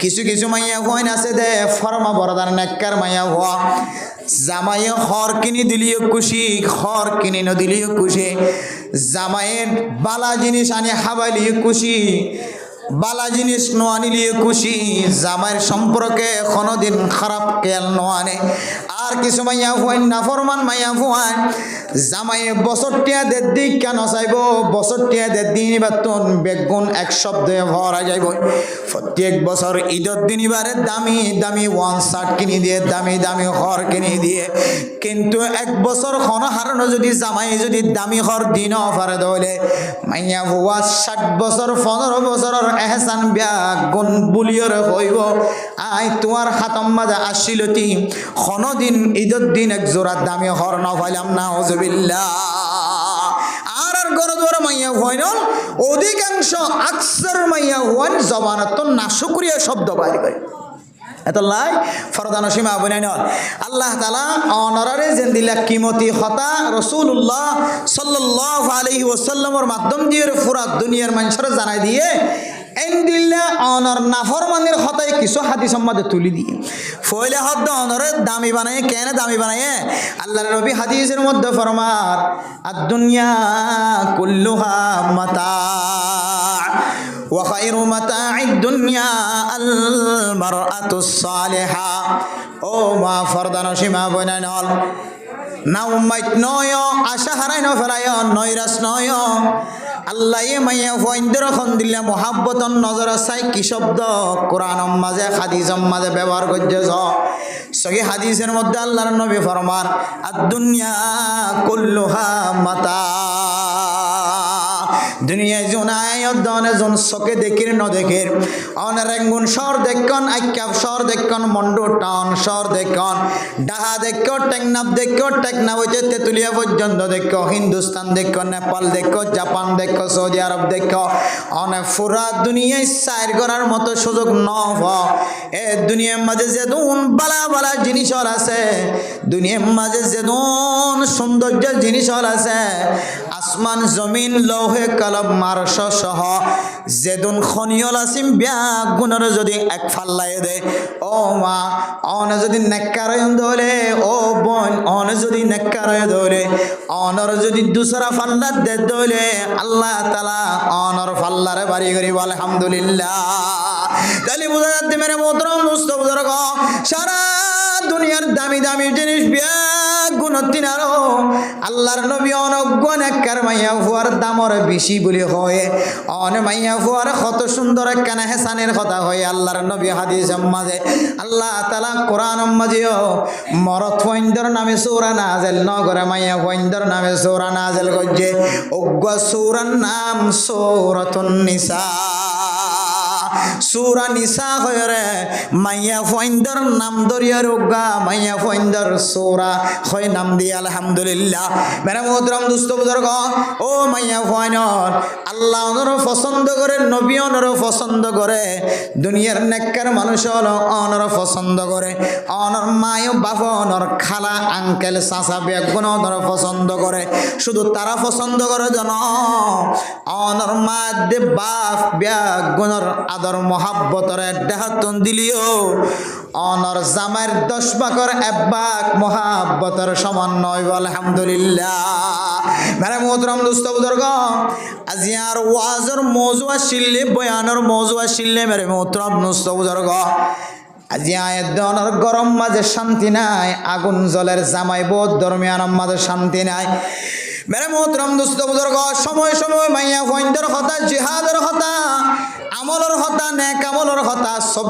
কিছু কিছু মাইয়া হইন আছে দে ফরমা বরদার নেককার মাইয়া হওয়া জামাইয়ে খড় কিনি দিলিও খুশি, খড় কিনি ন দিলিও খুশি, জামাইয়ের বালা জিনিস আনি হাবাইলিও খুশি, বালা জিনিস ন আনিলিও খুশি, জামাইয়ের সম্পর্কে কোনোদিন খারাপ খেয়াল ন আনে। আর কিছু মাইয়া হইন নাফরমান মাইয়া হওয়ান জামাইয়ে বছরটিয়া দেড় দিক কেন চাইব, বছরটিয়া দেড় দিন বাতুন বেগুন এক শব্দে ভরা যাইব। প্রত্যেক বছর ঈদের দিন এবারে দামি দামি ওয়ান শার্ট কিনে দিয়ে, দামি দামি ঘর কিনে দিয়ে, কিন্তু এক বছর খন হারানো যদি জামাই যদি দামি ঘর দিন পারে দলে মাইয়া ভুয়া 60 বছর 15 বছরের এহসান বেগুন বুলিয়র হইব আই তোমার হাতম মাজা আসিলতি কোনদিন ঈদের দিন এক জোড়া দামি ঘর না পাইলাম না হুজুবিল্লাহ। আর গরদর মাইয়া হইন অধিকাংশ আকসার মাইয়া হন জবানত না শুকরিয়া শব্দ বাইরে করে এতলাই ফরদানো সীমা বনাই নল। আল্লাহ তাআলা অনরারে জেন্দিলা কিমতি হতা রাসূলুল্লাহ সাল্লাল্লাহু আলাইহি ওয়াসাল্লামের মাধ্যম দিয়ে পুরা দুনিয়ার মানুষরা জানাই দিয়ে এন্দিল্লা অনর নাফরমানের হতায় কিছু হাদিস সম্মাদে তুলি দিয়ে ফয়লা হদ্দ অনরে দামি বানায়। কেন দামি বানায়? আল্লাহর নবী হাদিসের মধ্যে ফরমার আদ-দুনিয়া কুল্লুহা মাতা ওয়া খায়রু মাতা'আদ দুনিয়া আল মারআতুস সালিহা। ও মা ফরদানো সীমা বনাই নল না উম্মাইত নয় আশা হারাই ন ফেলায় নৈরাস নয় আল্লাহ মাইয়া ফইন্দর খন দিলে মোহাব্বতন নজর চাই কি শব্দ কোরআন মাঝে হাদিস মাঝে ব্যবহার করতেছ। সহি হাদিসের মধ্যে আল্লাহর নবী ফরমান আদ-দুনিয়া কুল্লুহা মাতা। দুনিয়ায় জোনায় দনে জন চকে দেখির ন দেখির অনেরেঙ্গুন শহর দেখন আইকাপ শহর দেখন মন্ডু টাউন শহর দেখন ডাহা দেখো টেকনাফ দেখো টেকনাফ হইতে তেতুলিয়া পর্যন্ত দেখো হিন্দুস্তান দেখো নেপাল দেখো জাপান দেখো সৌদি আরব দেখো অনেক পুরা দুনিয়ায় সাইর করার মতো সুযোগ ন এ দুনিয়ার মাঝে যেদুন বালা বালা জিনিস আছে, দুনিয়ার মাঝে যেদুন সৌন্দর্য জিনিস আছে, আসমান জমিন লৌহে কলম মারস সহ যেদুন খনিয়ল আসিম ব্যাগ গুণর যদি এক ফাল্লাই দে ও মা অন যদি নেককারয়ন ধরে ও বোন অন যদি নেককারয় ধরে অনর যদি দুসরা ফাল্লা দে ধরে আল্লাহ তাআলা অনর ফাল্লারে বাড়ি করি বলে আলহামদুলিল্লাহ। তাহলে বোঝা যাচ্ছে মেরে মোহতরম দোস্ত বুজুর্গ সারা দুনিয়ার দামি দামি জিনিস ব্যাগ গুণতিন আরো আল্লাহর নবী অনজ্ঞ নেককার মাইয়া ফুয়ার দামর বেশি বলে হয় অন মাইয়া ফুয়ার কত সুন্দর একখানা হেসানের কথা হয় আল্লাহর নবী হাদিস মাঝে আল্লাহ তাআলা কোরআন মাঝেও মরদ ফইন্দর নামে সূরা নাযিল ন করে মাইয়া ফইন্দর নামে সূরা নাযিল করছে। অজ্ঞ সূরার নাম সূরাতুন নিসা। সূরা নিসা হয়রে মাইয়া ফইন্দর নাম দরিয়া রোগা মাইয়া ফইন্দর সূরা হয় নাম দিয়ে আলহামদুলিল্লাহ। মেরা মোহতরম দোস্ত বুজুর্গ ও মাইয়া ফইনর আল্লাহ ওনর পছন্দ করে, নবী ওনর পছন্দ করে, দুনিয়ার নেককার মানুষ ওনর পছন্দ করে, ওনর মায়ও বাপ ওনর খালা আঙ্কেল চাচা বেগুন ওনর পছন্দ করে। শুধু তারা পছন্দ করে জন ওনর মা দে বাপ বেগুনর আদর মহাব্বতর দেহাতন দিলিও অনর জামার 10 ভাগের 1 ভাগ মহাব্বতর সমান নয় বলে আলহামদুলিল্লাহ। মেরে মোহতরম দোস্ত বুজুর্গ আজি আর ওয়াজর মৌজু আসিলে বয়ানের মৌজু আসিলে মেরে মোহতরম দোস্ত বুজুর্গ আজি আয়ের দনের গরম মাঝে শান্তি নাই, আগুন জলের জামাই বোধ দরমিয়ান মাঝে শান্তি নাই। মেরে মোহতরম দোস্ত বুজুর্গ সময় সময় মাইয়া ফইন্দর কথা জিহাদের কথা আমলের কথা নেক আমলের কথা সব